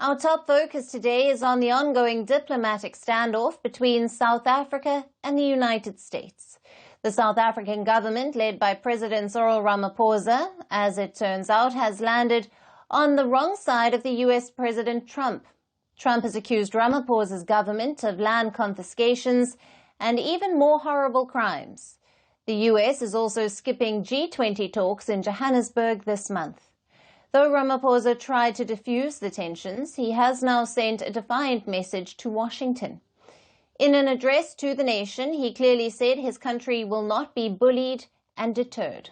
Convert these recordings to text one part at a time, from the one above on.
Our top focus today is on the ongoing diplomatic standoff between South Africa and the United States. The South African government, led by President Cyril Ramaphosa, as it turns out, has landed on the wrong side of the US President Trump. Trump has accused Ramaphosa's government of land confiscations and even more horrible crimes. The US is also skipping G20 talks in Johannesburg this month. Though Ramaphosa tried to diffuse the tensions, he has now sent a defiant message to Washington. In an address to the nation, he clearly said his country will not be bullied and deterred.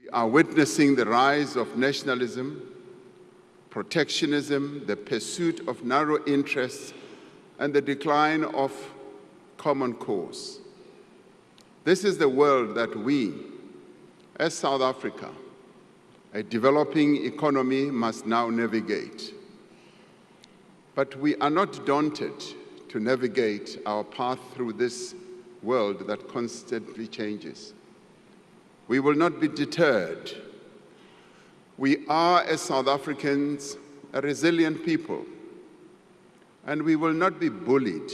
We are witnessing the rise of nationalism, protectionism, the pursuit of narrow interests, and the decline of common cause. This is the world that we, as South Africa, a developing economy, must now navigate. But we are not daunted to navigate our path through this world that constantly changes. We will not be deterred. We are, as South Africans, a resilient people, and we will not be bullied.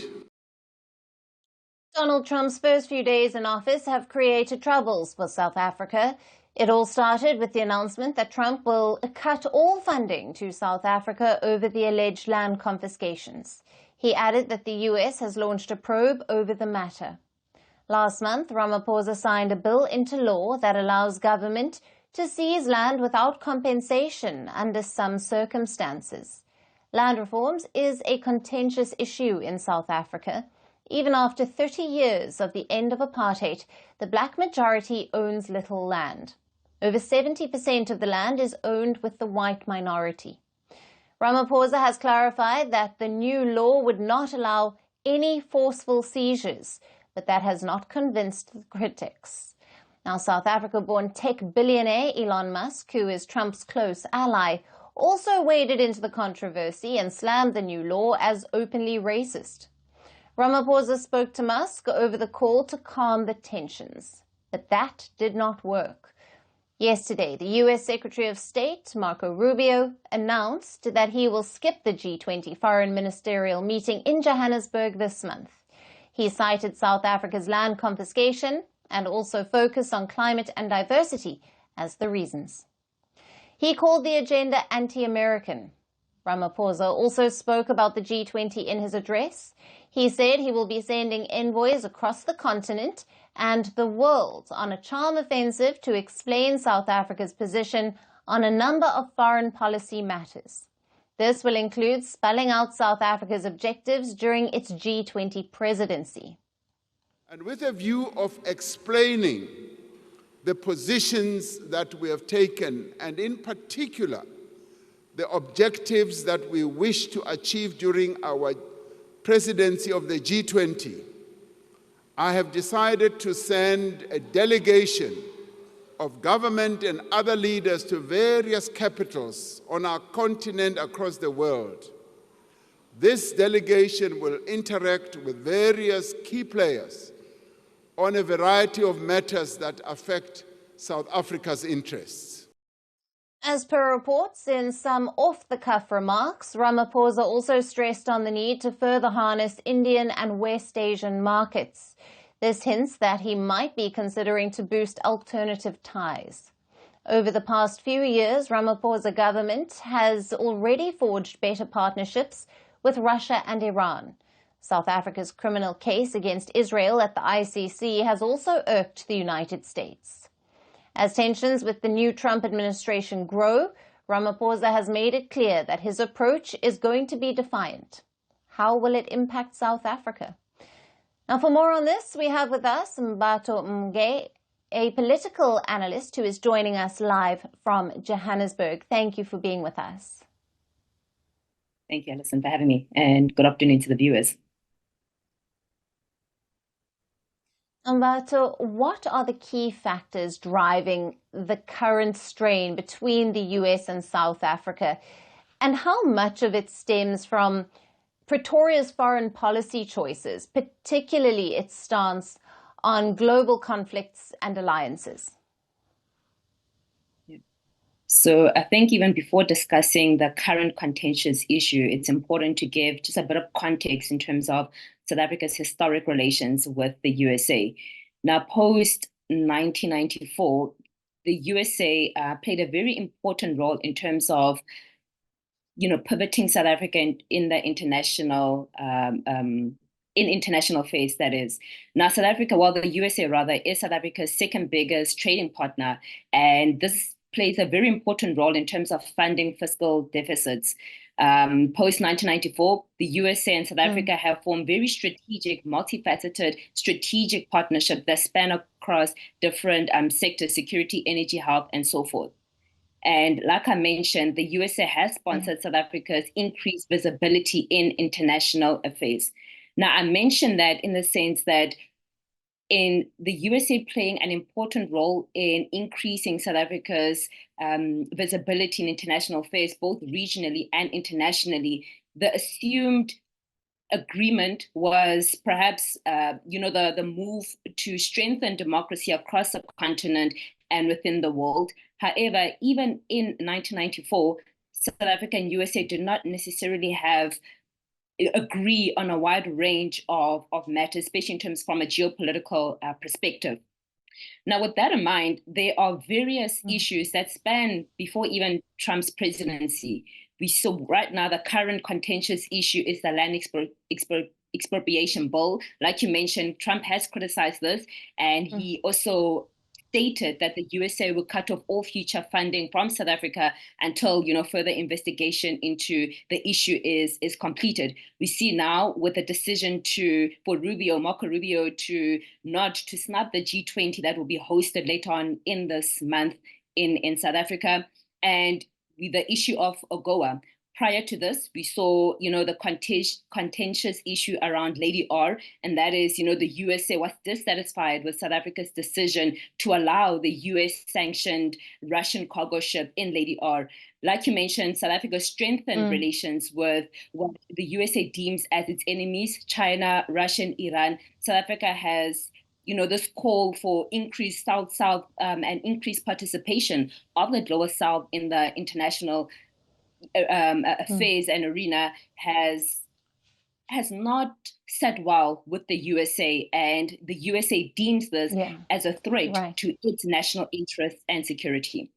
Donald Trump's first few days in office have created troubles for South Africa. It all started with the announcement that Trump will cut all funding to South Africa over the alleged land confiscations. He added that the US has launched a probe over the matter. Last month, Ramaphosa signed a bill into law that allows government to seize land without compensation under some circumstances. Land reforms is a contentious issue in South Africa. Even after 30 years of the end of apartheid, the black majority owns little land. Over 70% of the land is owned with the white minority. Ramaphosa has clarified that the new law would not allow any forceful seizures, but that has not convinced the critics. Now, South Africa-born tech billionaire Elon Musk, who is Trump's close ally, also waded into the controversy and slammed the new law as openly racist. Ramaphosa spoke to Musk over the call to calm the tensions, but that did not work. Yesterday, the U.S. Secretary of State, Marco Rubio, announced that he will skip the G20 foreign ministerial meeting in Johannesburg this month. He cited South Africa's land confiscation and also focus on climate and diversity as the reasons. He called the agenda anti-American. Ramaphosa also spoke about the G20 in his address. He said he will be sending envoys across the continent and the world on a charm offensive to explain South Africa's position on a number of foreign policy matters. This will include spelling out South Africa's objectives during its G20 presidency. And with a view of explaining the positions that we have taken, and in particular, the objectives that we wish to achieve during our presidency of the G20, I have decided to send a delegation of government and other leaders to various capitals on our continent across the world. This delegation will interact with various key players on a variety of matters that affect South Africa's interests. As per reports, in some off-the-cuff remarks, Ramaphosa also stressed on the need to further harness Indian and West Asian markets. This hints that he might be considering to boost alternative ties. Over the past few years, Ramaphosa government has already forged better partnerships with Russia and Iran. South Africa's criminal case against Israel at the ICC has also irked the United States. As tensions with the new Trump administration grow, Ramaphosa has made it clear that his approach is going to be defiant. How will it impact South Africa? Now, for more on this, we have with us Mbato Mge, a political analyst who is joining us live from Johannesburg. Thank you for being with us. Thank you, Alison, for having me, and good afternoon to the viewers. Mbato, what are the key factors driving the current strain between the US and South Africa, and how much of it stems from Pretoria's foreign policy choices, particularly its stance on global conflicts and alliances? So I think even before discussing the current contentious issue, it's important to give just a bit of context in terms of South Africa's historic relations with the USA. Now, post 1994, the USA played a very important role in terms of, pivoting South Africa in the international in international affairs, that is. Now, South Africa, well, the USA rather, is South Africa's second biggest trading partner, and this plays a very important role in terms of funding fiscal deficits. Post 1994, the USA and South Africa have formed very strategic, multifaceted strategic partnerships that span across different sectors: security, energy, health, and so forth. And like I mentioned, the USA has sponsored South Africa's increased visibility in international affairs. Now, I mentioned that in the sense that in the USA playing an important role in increasing South Africa's visibility in international affairs, both regionally and internationally, the assumed agreement was perhaps, the move to strengthen democracy across the continent and within the world. However, even in 1994, South Africa and USA did not necessarily agree on a wide range of matters, especially in terms from a geopolitical perspective. Now, with that in mind, there are various issues that span before even Trump's presidency. We saw right now the current contentious issue is the land expropriation bill. Like you mentioned, Trump has criticized this, and he also stated that the USA will cut off all future funding from South Africa until further investigation into the issue is completed. We see now with the decision for Marco Rubio to snub the G20 that will be hosted later on in this month in South Africa, and the issue of AGOA. Prior to this, we saw, the contentious issue around Lady R, and that is, the USA was dissatisfied with South Africa's decision to allow the US-sanctioned Russian cargo ship in Lady R. Like you mentioned, South Africa strengthened relations with what the USA deems as its enemies, China, Russia, and Iran. South Africa has this call for increased South-South and increased participation of the Global South in the international affairs and arena has not sat well with the USA, and the USA deems this as a threat to its national interests and security.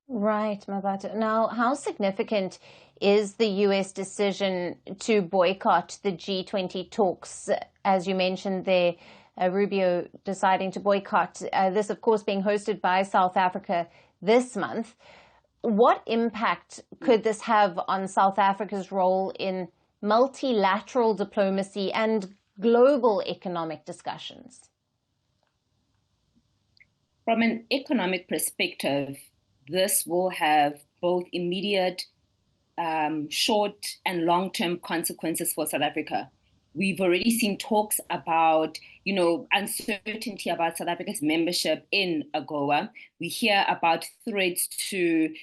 Right, Mabatho. Now, how significant is the US decision to boycott the G20 talks? As you mentioned there, Rubio deciding to boycott this, of course, being hosted by South Africa this month. What impact could this have on South Africa's role in multilateral diplomacy and global economic discussions? From an economic perspective, this will have both immediate, short and long-term consequences for South Africa. We've already seen talks about, uncertainty about South Africa's membership in AGOA. We hear about threats to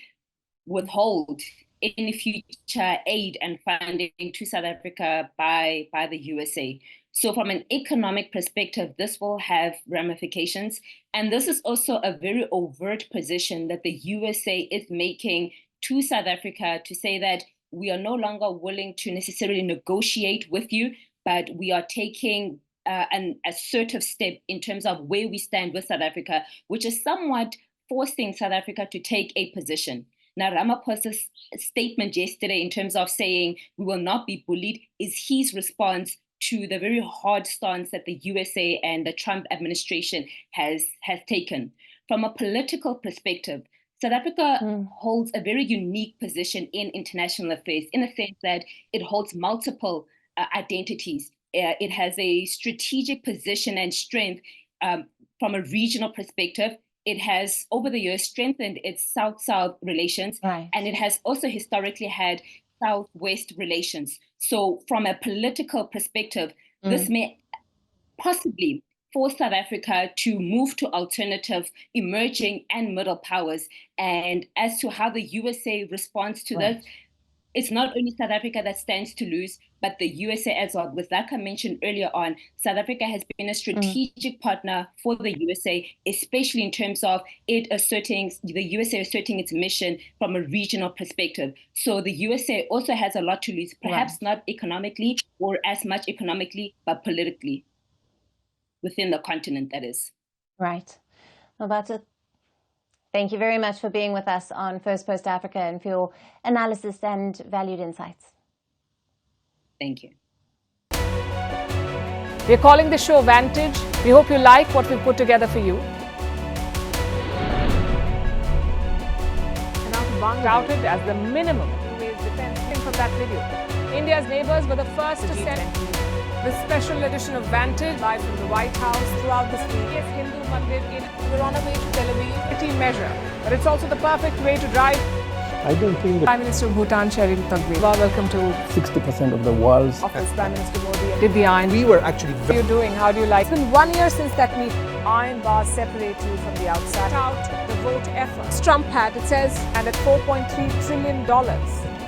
withhold any future aid and funding to South Africa by the USA. So from an economic perspective, this will have ramifications. And this is also a very overt position that the USA is making to South Africa to say that we are no longer willing to necessarily negotiate with you, but we are taking an assertive step in terms of where we stand with South Africa, which is somewhat forcing South Africa to take a position. Now, Ramaphosa's statement yesterday in terms of saying we will not be bullied is his response to the very hard stance that the USA and the Trump administration has taken. From a political perspective, South Africa holds a very unique position in international affairs in the sense that it holds multiple identities. It has a strategic position and strength from a regional perspective. It has, over the years, strengthened its South-South relations, and it has also historically had South-West relations. So from a political perspective, this may possibly force South Africa to move to alternative emerging and middle powers. And as to how the USA responds to this, it's not only South Africa that stands to lose, but the USA as well. With like I mentioned earlier on, South Africa has been a strategic partner for the USA, especially in terms of the USA asserting its mission from a regional perspective. So the USA also has a lot to lose, perhaps not economically or as much economically, but politically within the continent, that is. Right. Well, that's it. Thank you very much for being with us on Firstpost Africa and for your analysis and valued insights. Thank you. We're calling the show Vantage. We hope you like what we've put together for you. Touted as the minimum defense from that video. India's neighbors were the first to send the special edition of Vantage live from the White House throughout the city. Hindu Mandir we're on our way to Tel Aviv. Pretty measure, but it's also the perfect way to drive. I don't think that Prime Minister of Bhutan, Sherin Thagbeh. Welcome to 60% of the world's office. Prime Minister Modi did the iron. We were actually How are you doing? How do you like? It's been 1 year since that meeting. Iron bars separate you from the outside. Out the vote effort. Trump had, it says, and at $4.3 trillion.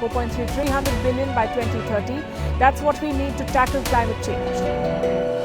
300 billion by 2030. That's what we need to tackle climate change.